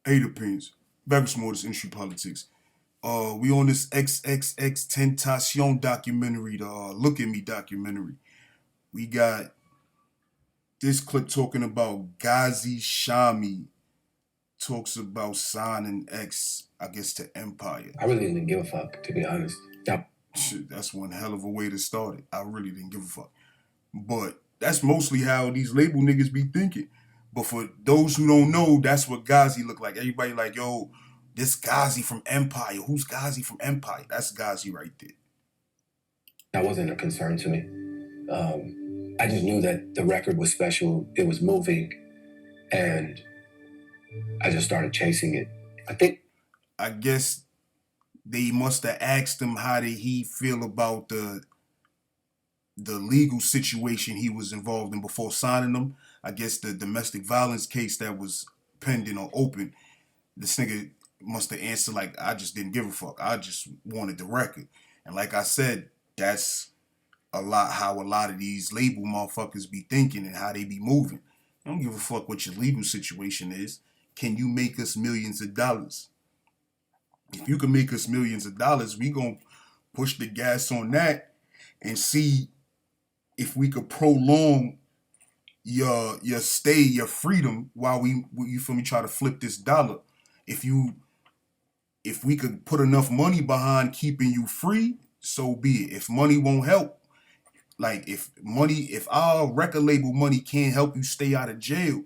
Hey, depends. Back with some more of this industry politics. We on this XXXTentacion documentary, the Look at Me documentary. We got this clip talking about Gazi Shami talks about signing X, I guess, to Empire. I really didn't give a fuck, to be honest. Yeah. Shit, that's one hell of a way to start it. I really didn't give a fuck. But that's mostly how these label niggas be thinking. But for those who don't know, that's what Gazi look like. Everybody like, yo, this Gazi from Empire. Who's Gazi from Empire? That's Gazi right there. That wasn't a concern to me. I just knew that the record was special, it was moving, and I just started chasing it. I guess they must have asked him how did he feel about the legal situation he was involved in before signing them. I guess the domestic violence case that was pending or open. This nigga must have answered like, I just didn't give a fuck. I just wanted the record. And like I said, that's a lot how a lot of these label motherfuckers be thinking and how they be moving. I don't give a fuck what your legal situation is. Can you make us millions of dollars? If you can make us millions of dollars, we gonna push the gas on that and see if we could prolong your stay, your freedom while we you feel me try to flip this dollar. If you if we could put enough money behind keeping you free, so be it. If money won't help, like if our record label money can't help you stay out of jail,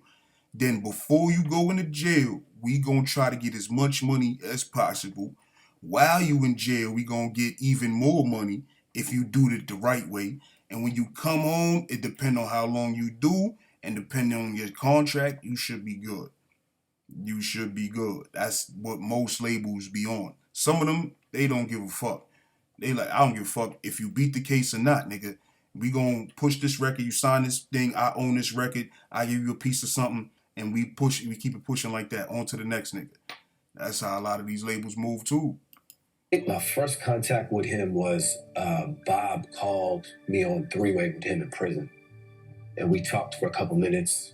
then before you go into jail, we gonna try to get as much money as possible. While you in jail, we gonna get even more money if you do it the right way. And when you come home, it depends on how long you do, and depending on your contract, you should be good. You should be good. That's what most labels be on. Some of them, they don't give a fuck. They like, I don't give a fuck if you beat the case or not, nigga. We gonna push this record. You sign this thing. I own this record. I give you a piece of something, and we push. We keep it pushing like that on to the next nigga. That's how a lot of these labels move too. I think my first contact with him was Bob called me on three-way with him in prison. And we talked for a couple minutes,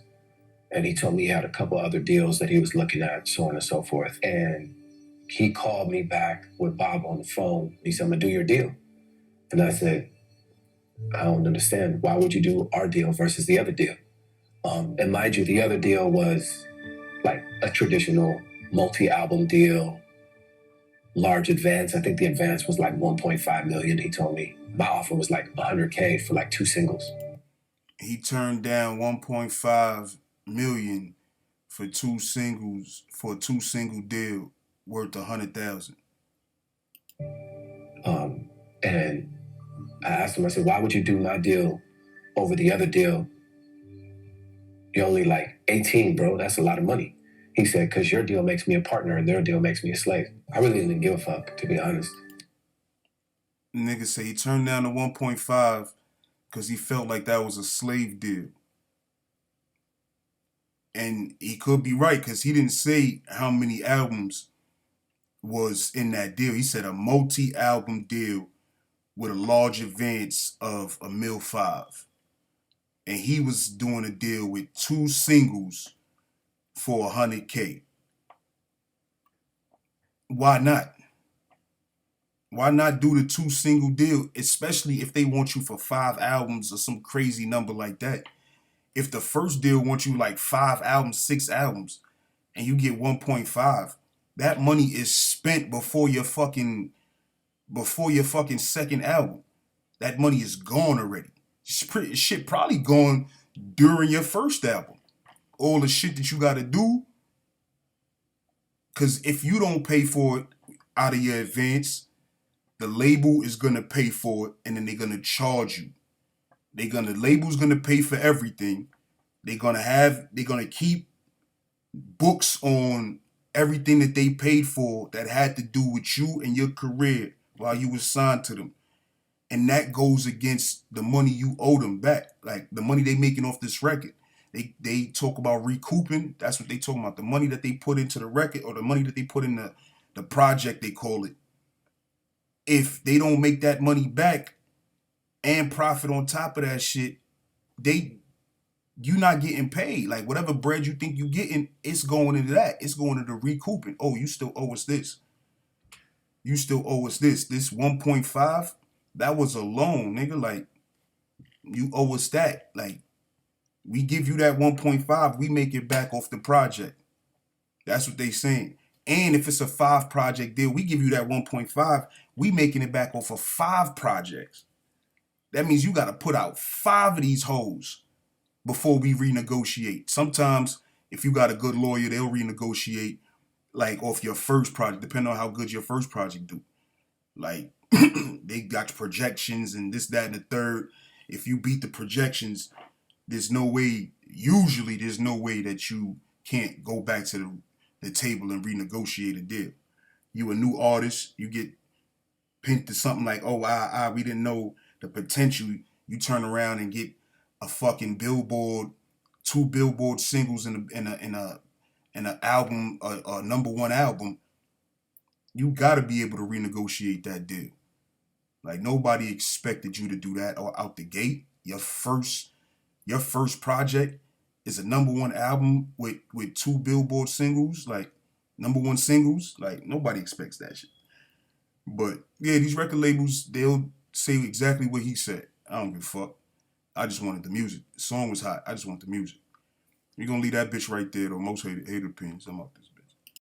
and he told me he had a couple other deals that he was looking at, so on and so forth. And he called me back with Bob on the phone. He said, I'm gonna do your deal. And I said, I don't understand. Why would you do our deal versus the other deal? And mind you, the other deal was like a traditional multi-album deal, large advance. I think the advance was like 1.5 million. He told me my offer was like 100K for like two singles. He turned down 1.5 million for a two single deal worth 100,000. And I asked him, I said, why would you do my deal over the other deal? You're only like 18, bro. That's a lot of money. He said, because your deal makes me a partner and their deal makes me a slave. I really didn't give a fuck, to be honest. Nigga say he turned down the 1.5 because he felt like that was a slave deal. And he could be right because he didn't say how many albums was in that deal. He said a multi-album deal with a large advance of a mil five. And he was doing a deal with two singles for 100K. Why not? Why not do the two single deal, especially if they want you for 5 albums or some crazy number like that? If the first deal wants you like 5 albums, 6 albums, and you get 1.5, that money is spent before your fucking second album. That money is gone already. Shit probably gone during your first album. All the shit that you gotta do. Cause if you don't pay for it out of your advance, the label is gonna pay for it and then they're gonna charge you. Label's gonna pay for everything. They're gonna keep books on everything that they paid for that had to do with you and your career while you was signed to them. And that goes against the money you owe them back. Like the money they making off this record. They talk about recouping. That's what they talking about. The money that they put into the record or the money that they put in the project, they call it. If they don't make that money back and profit on top of that shit, they you not getting paid. Like whatever bread you think you getting, it's going into that. It's going into recouping. Oh, you still owe us this. You still owe us this. This 1.5, that was a loan, nigga. Like you owe us that. Like we give you that 1.5, we make it back off the project. That's what they saying. And if it's a 5 project deal, we give you that 1.5, we making it back off of 5 projects. That means you got to put out 5 of these hoes before we renegotiate. Sometimes if you got a good lawyer, they'll renegotiate like off your first project, depending on how good your first project do. Like they got projections and this, that, and the third. If you beat the projections, there's no way, usually there's no way that you can't go back to the table and renegotiate a deal. You a new artist, you get pinned to something like, oh, we didn't know the potential. You turn around and get a fucking Billboard, 2 Billboard singles in a album, a #1 album. You gotta be able to renegotiate that deal. Like nobody expected you to do that or out the gate. Your first project is a #1 album with 2 Billboard singles, like #1 singles. Like nobody expects that shit. But yeah, these record labels, they'll say exactly what he said. I don't give a fuck. I just wanted the music. The song was hot. I just want the music. You're gonna leave that bitch right there though. Most hated opinions. I'm out this.